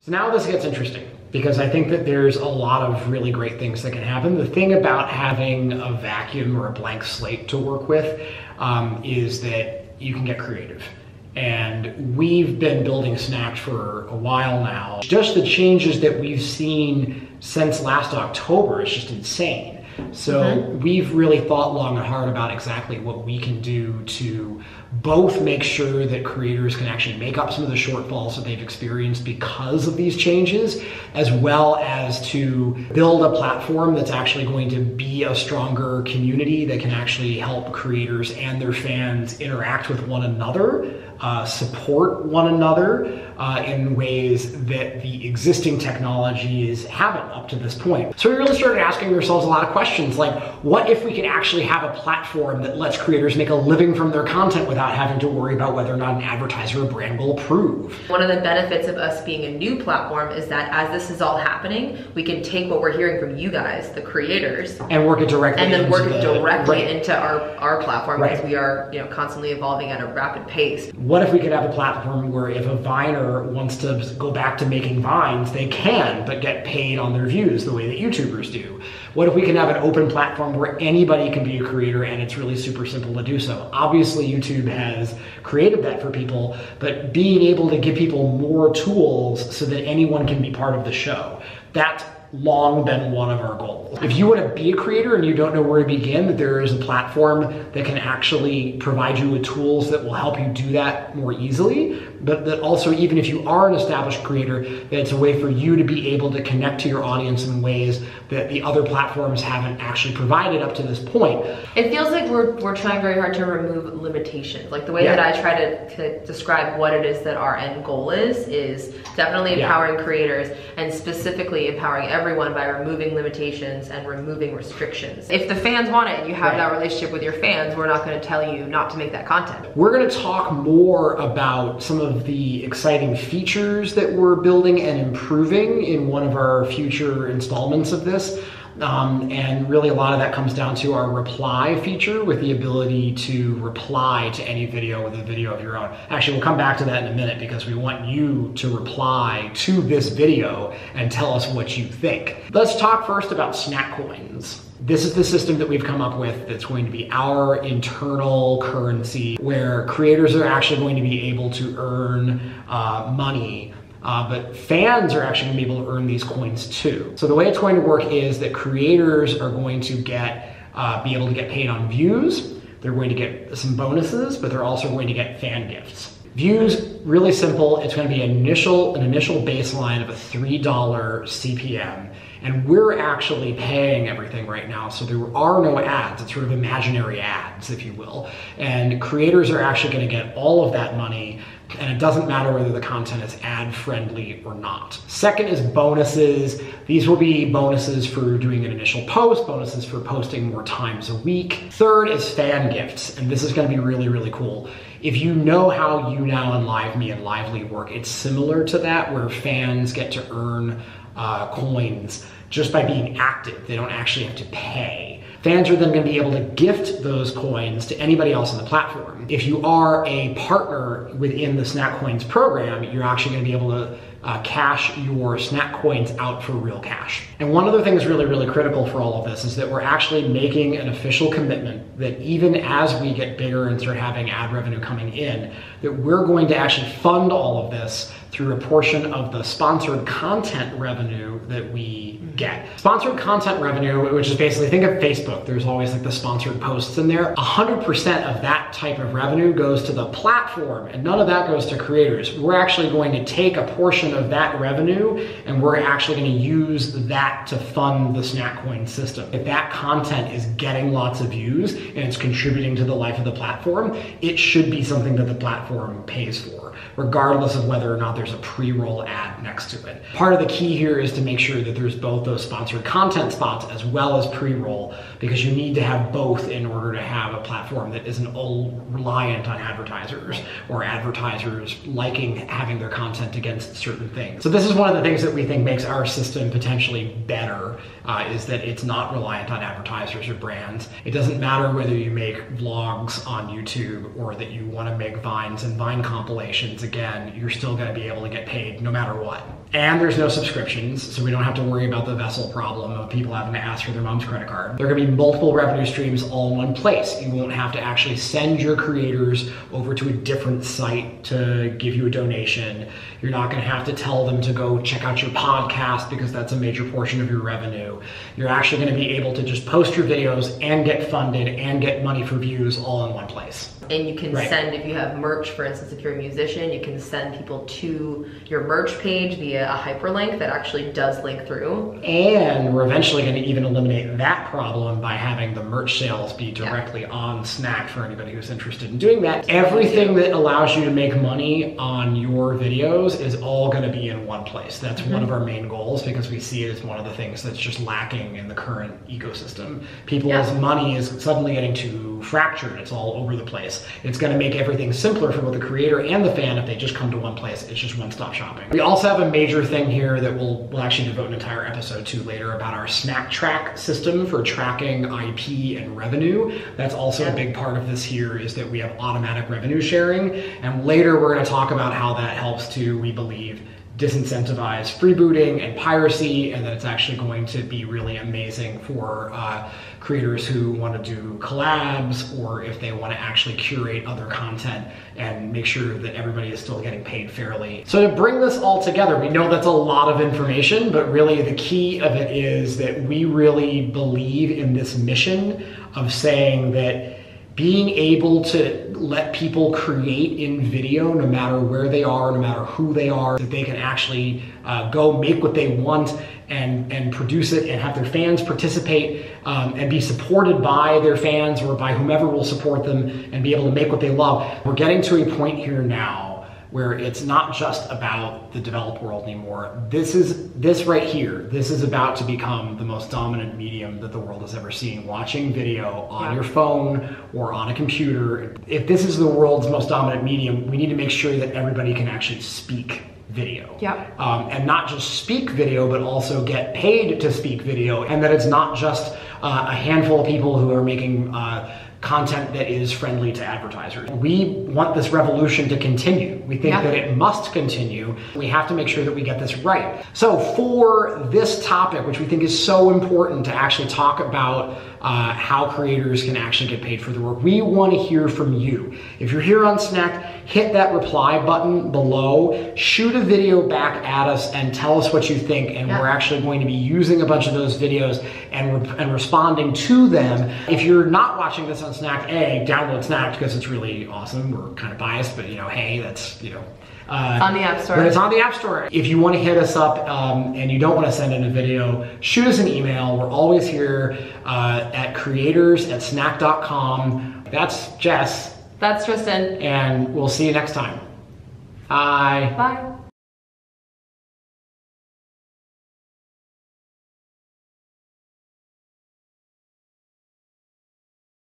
So now this gets interesting because I think that there's a lot of really great things that can happen. The thing about having a vacuum or a blank slate to work with is that you can get creative. And we've been building Snakt for a while now. Just the changes that we've seen since last October is just insane. So we've really thought long and hard about exactly what we can do to both make sure that creators can actually make up some of the shortfalls that they've experienced because of these changes, as well as to build a platform that's actually going to be a stronger community that can actually help creators and their fans interact with one another, support one another in ways that the existing technologies haven't up to this point. So we really started asking ourselves a lot of questions like, what if we could actually have a platform that lets creators make a living from their content without having to worry about whether or not an advertiser or brand will approve? One of the benefits of us being a new platform is that as this is all happening, we can take what we're hearing from you guys, the creators, and work it directly into our platform, because we are constantly evolving at a rapid pace. What if we could have a platform where if a Viner wants to go back to making Vines, they can, but get paid on their views the way that YouTubers do? What if we can have an open platform where anybody can be a creator and it's really super simple to do so? Obviously, YouTube has created that for people, but being able to give people more tools so that anyone can be part of the show, that's long been one of our goals. If you want to be a creator and you don't know where to begin, that there is a platform that can actually provide you with tools that will help you do that more easily, but that also, even if you are an established creator, that it's a way for you to be able to connect to your audience in ways that the other platforms haven't actually provided up to this point. It feels like we're trying very hard to remove limitations. Like the way that I try to describe what it is that our end goal is definitely empowering creators, and specifically empowering everyone by removing limitations and removing restrictions. If the fans want it and you have that relationship with your fans, we're not going to tell you not to make that content. We're going to talk more about some of the exciting features that we're building and improving in one of our future installments of this. And really a lot of that comes down to our reply feature, with the ability to reply to any video with a video of your own. Actually, we'll come back to that in a minute because we want you to reply to this video and tell us what you think. Let's talk first about Snakt coins. This is the system that we've come up with that's going to be our internal currency, where creators are actually going to be able to earn money. But fans are actually going to be able to earn these coins too. So the way it's going to work is that creators are going to be able to get paid on views. They're going to get some bonuses, but they're also going to get fan gifts. Views, really simple. It's going to be an initial baseline of a $3 CPM. And we're actually paying everything right now, so there are no ads. It's sort of imaginary ads, if you will. And creators are actually going to get all of that money, and it doesn't matter whether the content is ad-friendly or not. Second is bonuses. These will be bonuses for doing an initial post, bonuses for posting more times a week. Third is fan gifts, and this is going to be really, really cool. If you know how YouNow and LiveMe and Lively work, it's similar to that, where fans get to earn coins just by being active. They don't actually have to pay. Fans are then going to be able to gift those coins to anybody else on the platform. If you are a partner within the Snakt Coins program, you're actually going to be able to cash your Snakt coins out for real cash. And one other thing that's really, really critical for all of this is that we're actually making an official commitment that even as we get bigger and start having ad revenue coming in, that we're going to actually fund all of this through a portion of the sponsored content revenue that we get. Sponsored content revenue, which is basically, think of Facebook, there's always like the sponsored posts in there. 100% of that type of revenue goes to the platform, and none of that goes to creators. We're actually going to take a portion of that revenue, and we're actually going to use that to fund the Snakt coin system. If that content is getting lots of views and it's contributing to the life of the platform, it should be something that the platform pays for, regardless of whether or not there's a pre-roll ad next to it. Part of the key here is to make sure that there's both those sponsored content spots as well as pre-roll, because you need to have both in order to have a platform that isn't all reliant on advertisers or advertisers liking having their content against certain things. So this is one of the things that we think makes our system potentially better, is that it's not reliant on advertisers or brands. It doesn't matter whether you make vlogs on YouTube or that you want to make Vines and Vine compilations. Again, you're still going to be able to get paid no matter what. And there's no subscriptions, so we don't have to worry about the vessel problem of people having to ask for their mom's credit card. There are gonna be multiple revenue streams all in one place. You won't have to actually send your creators over to a different site to give you a donation. You're not gonna have to tell them to go check out your podcast because that's a major portion of your revenue. You're actually gonna be able to just post your videos and get funded and get money for views all in one place. And you can send, if you have merch, for instance, if you're a musician, you can send people to your merch page via a hyperlink that actually does link through. And we're eventually going to even eliminate that problem by having the merch sales be directly on Snakt for anybody who's interested in doing that. Everything that allows you to make money on your videos is all going to be in one place. That's one of our main goals, because we see it as one of the things that's just lacking in the current ecosystem. People's money is suddenly getting too fractured. It's all over the place. It's going to make everything simpler for both the creator and the fan if they just come to one place. It's just one-stop shopping. We also have a major thing here that we'll actually devote an entire episode to later about our Snakt track system for tracking IP and revenue. That's also a big part of this here, is that we have automatic revenue sharing. And later we're going to talk about how that helps to, we believe, disincentivize freebooting and piracy, and that it's actually going to be really amazing for creators who want to do collabs, or if they want to actually curate other content and make sure that everybody is still getting paid fairly. So to bring this all together, we know that's a lot of information, but really the key of it is that we really believe in this mission of saying that being able to let people create in video, no matter where they are, no matter who they are, that they can actually go make what they want and produce it and have their fans participate and be supported by their fans or by whomever will support them and be able to make what they love. We're getting to a point here now where it's not just about the developed world anymore. This right here, this is about to become the most dominant medium that the world has ever seen. Watching video on your phone or on a computer. If this is the world's most dominant medium, we need to make sure that everybody can actually speak video. And not just speak video, but also get paid to speak video. And that it's not just a handful of people who are making content that is friendly to advertisers. We want this revolution to continue. We think that it must continue. We have to make sure that we get this right. So for this topic, which we think is so important to actually talk about how creators can actually get paid for their work, we want to hear from you. If you're here on Snakt, hit that reply button below, shoot a video back at us and tell us what you think, and we're actually going to be using a bunch of those videos and responding to them. If you're not watching this on Snakt, download Snakt because it's really awesome. We're kind of biased, but hey, that's, on the App Store. But it's on the App Store. If you want to hit us up and you don't want to send in a video, shoot us an email. We're always here at creators@snakt.com. That's Jess. That's Tristan. And we'll see you next time. Bye. Bye.